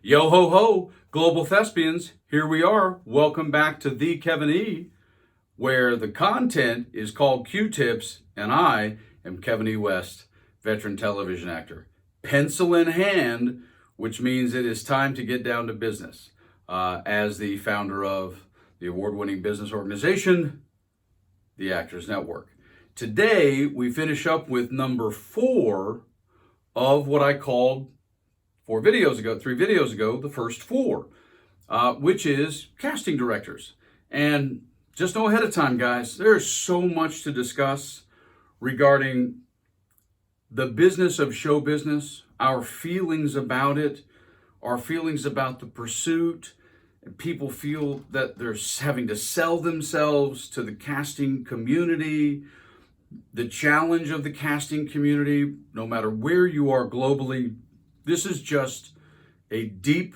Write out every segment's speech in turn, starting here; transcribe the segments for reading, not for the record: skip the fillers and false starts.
Yo ho ho, global thespians, here we are. Welcome back to The Kevin E, where the content is called Q-Tips, and I am Kevin E. West, veteran television actor. Pencil in hand, which means it is time to get down to business. As the founder of the award-winning business organization, the Actors Network. Today, we finish up with number 4 of what I called 3 videos ago, the first 4, which is casting directors. And just know ahead of time, guys, there's so much to discuss regarding the business of show business, our feelings about it, our feelings about the pursuit. And people feel that they're having to sell themselves to the casting community, the challenge of the casting community, no matter where you are globally. This is just a deep,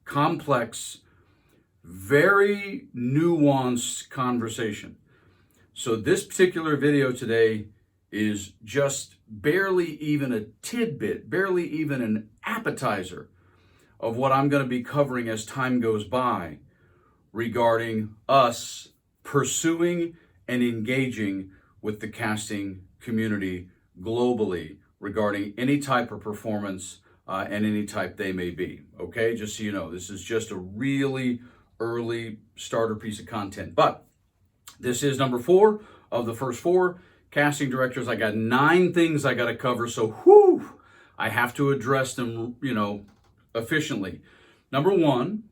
complex, very nuanced conversation. So this particular video today is just barely even a tidbit, barely even an appetizer of what I'm going to be covering as time goes by regarding us pursuing and engaging with the casting community globally regarding any type of performance and any type they may be. Okay, just so you know, this is just a really early starter piece of content. But this is number 4 of the first 4 casting directors. I got 9 things I got to cover, so I have to address them, efficiently. Number 1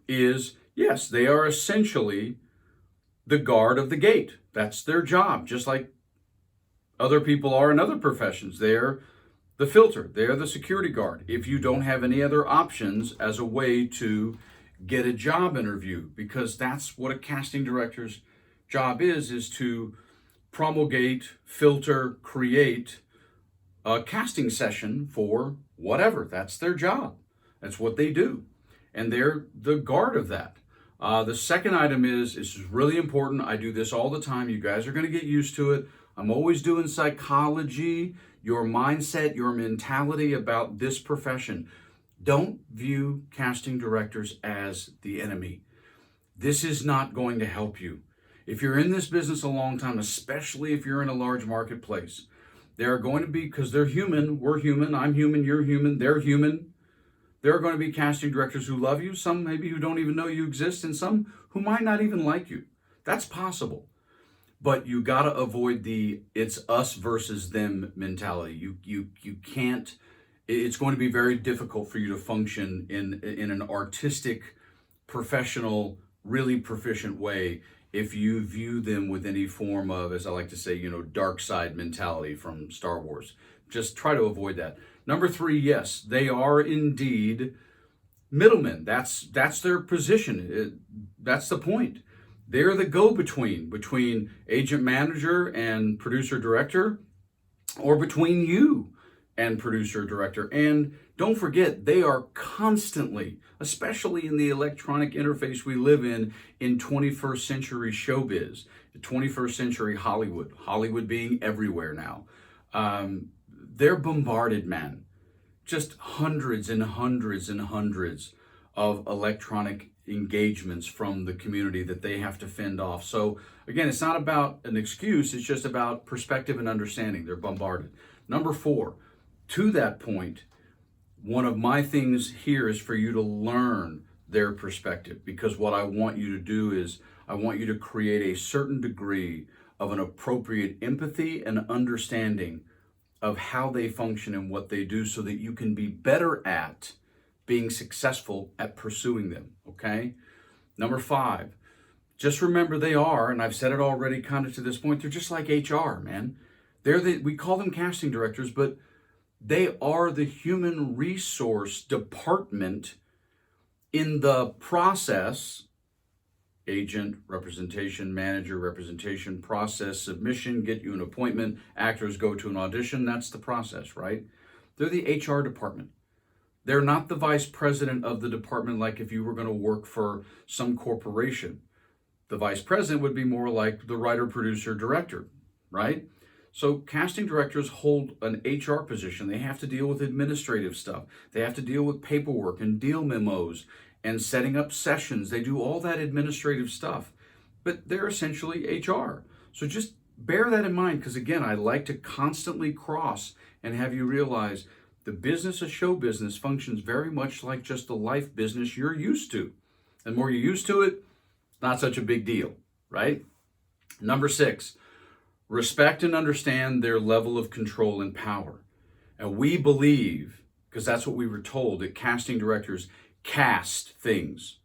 is, yes, they are essentially the guard of the gate. That's their job, just like other people are in other professions. They're the filter. They're the security guard. If you don't have any other options as a way to get a job interview, because that's what a casting director's job is to promulgate, filter, create a casting session for whatever. That's their job. That's what they do. And they're the guard of that. The second item is, this is really important. I do this all the time. You guys are going to get used to it. I'm always doing psychology, your mindset, your mentality about this profession. Don't view casting directors as the enemy. This is not going to help you. If you're in this business a long time, especially if you're in a large marketplace, there are going to be, because they're human, we're human, I'm human, you're human, they're human. There are going to be casting directors who love you, some maybe who don't even know you exist, and some who might not even like you. That's possible. But you got to avoid the it's us versus them mentality. You can't, it's going to be very difficult for you to function in an artistic, professional, really proficient way if you view them with any form of, as I like to say, dark side mentality from Star Wars. Just try to avoid that. Number 3, yes, they are indeed middlemen. That's their position. That's the point. They're the go-between between agent manager and producer director, or between you and producer director. And don't forget, they are constantly, especially in the electronic interface we live in 21st century showbiz, 21st century Hollywood being everywhere now. They're bombarded, man. Just hundreds and hundreds and hundreds of electronic engagements from the community that they have to fend off. So again, it's not about an excuse, it's just about perspective and understanding. They're bombarded. Number 4, to that point, one of my things here is for you to learn their perspective, because what I want you to do is I want you to create a certain degree of an appropriate empathy and understanding of how they function and what they do, so that you can be better at being successful at pursuing them, okay? Number 5, just remember they are, and I've said it already kind of to this point, they're just like HR, man. We call them casting directors, but they are the human resource department in the process. Agent, representation, manager, representation, process, submission, get you an appointment, actors go to an audition. That's the process, right? They're the HR department. They're not the vice president of the department like if you were going to work for some corporation. The vice president would be more like the writer, producer, director, right? So casting directors hold an HR position. They have to deal with administrative stuff. They have to deal with paperwork and deal memos and setting up sessions. They do all that administrative stuff, but they're essentially HR. So just bear that in mind, because again, I like to constantly cross and have you realize the business of show business functions very much like just the life business you're used to. The more you're used to it, not such a big deal, right? Number 6, respect and understand their level of control and power. And we believe, because that's what we were told, that casting directors cast things,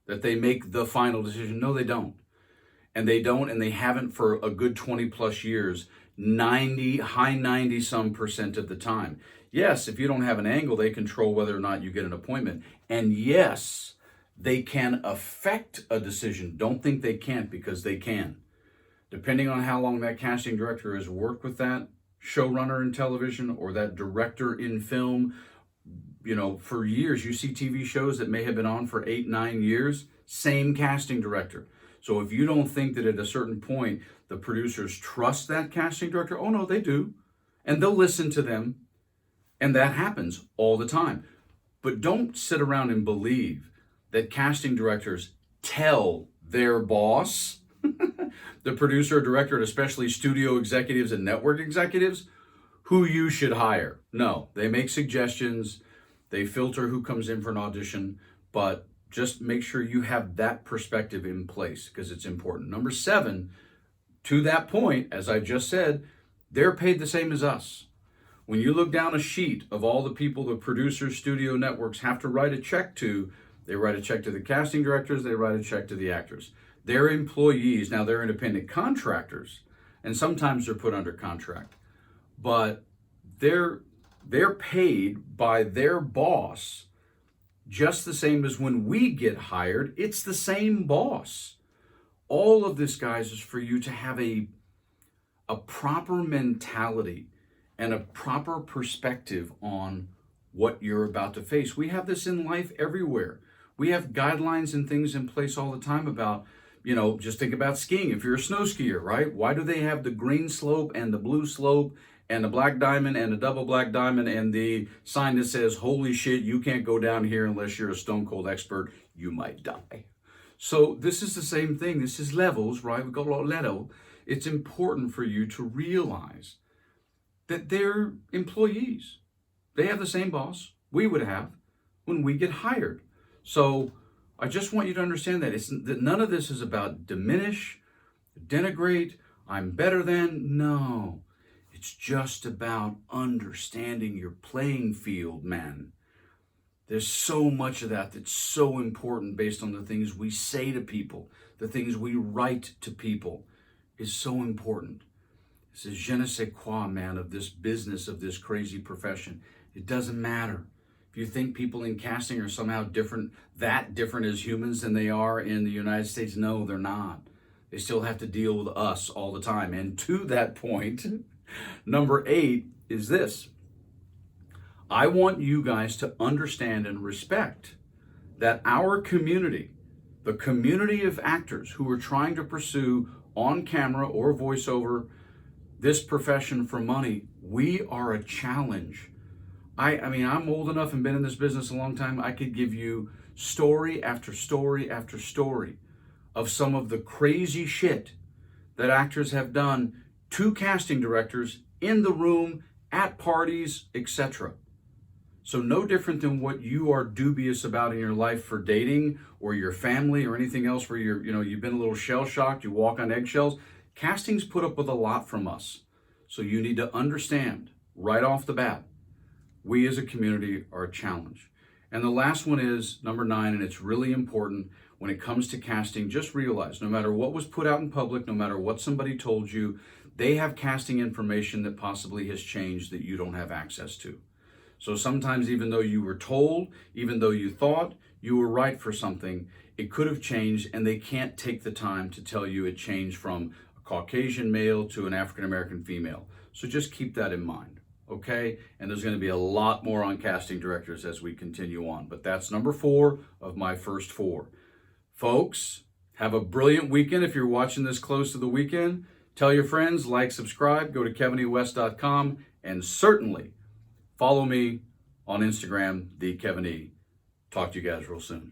that they make the final decision. No, they don't. And they don't, and they haven't for a good 20 plus years, high 90 some percent of the time. Yes, if you don't have an angle, they control whether or not you get an appointment. And yes, they can affect a decision. Don't think they can't, because they can. Depending on how long that casting director has worked with that showrunner in television or that director in film, for years. You see TV shows that may have been on for 8, 9 years, same casting director. So if you don't think that at a certain point the producers trust that casting director, oh no, they do. And they'll listen to them. And that happens all the time. But don't sit around and believe that casting directors tell their boss, the producer, director, and especially studio executives and network executives, who you should hire. No, they make suggestions. They filter who comes in for an audition, but just make sure you have that perspective in place, because it's important. Number 7, to that point, as I just said, they're paid the same as us. When you look down a sheet of all the people the producers, studio networks have to write a check to, they write a check to the casting directors, they write a check to the actors. They're employees. Now, they're independent contractors, and sometimes they're put under contract, but they're paid by their boss just the same as when we get hired. It's the same boss. All of this, guys, is for you to have a proper mentality and a proper perspective on what you're about to face. We have this in life everywhere. We have guidelines and things in place all the time about, just think about skiing. If you're a snow skier, right? Why do they have the green slope and the blue slope and the black diamond and the double black diamond and the sign that says, holy shit, you can't go down here unless you're a stone cold expert, you might die. So this is the same thing. This is levels, right? We got a lot of level. It's important for you to realize that they're employees. They have the same boss we would have when we get hired. So I just want you to understand that none of this is about diminish, denigrate, I'm better than. No, it's just about understanding your playing field, man. There's so much of that that's so important based on the things we say to people, the things we write to people is so important. This is je ne sais quoi, man, of this business, of this crazy profession. It doesn't matter. If you think people in casting are somehow different as humans than they are in the United States, no, they're not. They still have to deal with us all the time. And to that point, number 8 is this. I want you guys to understand and respect that our community, the community of actors who are trying to pursue on camera or voiceover this profession for money, we are a challenge. I mean, I'm old enough and been in this business a long time. I could give you story after story after story of some of the crazy shit that actors have done to casting directors in the room, at parties, etc. So no different than what you are dubious about in your life for dating or your family or anything else where you've been a little shell-shocked, you walk on eggshells. Casting's put up with a lot from us. So you need to understand right off the bat, we as a community are a challenge. And the last one is number 9, and it's really important when it comes to casting. Just realize no matter what was put out in public, no matter what somebody told you, they have casting information that possibly has changed that you don't have access to. So sometimes even though you were told, even though you thought you were right for something, it could have changed, and they can't take the time to tell you it changed from a Caucasian male to an African-American female. So just keep that in mind, okay? And there's going to be a lot more on casting directors as we continue on, but that's number 4 of my first 4. Folks, have a brilliant weekend if you're watching this close to the weekend. Tell your friends, like, subscribe, go to kevinewest.com, and certainly follow me on Instagram, the Kevin E. Talk to you guys real soon.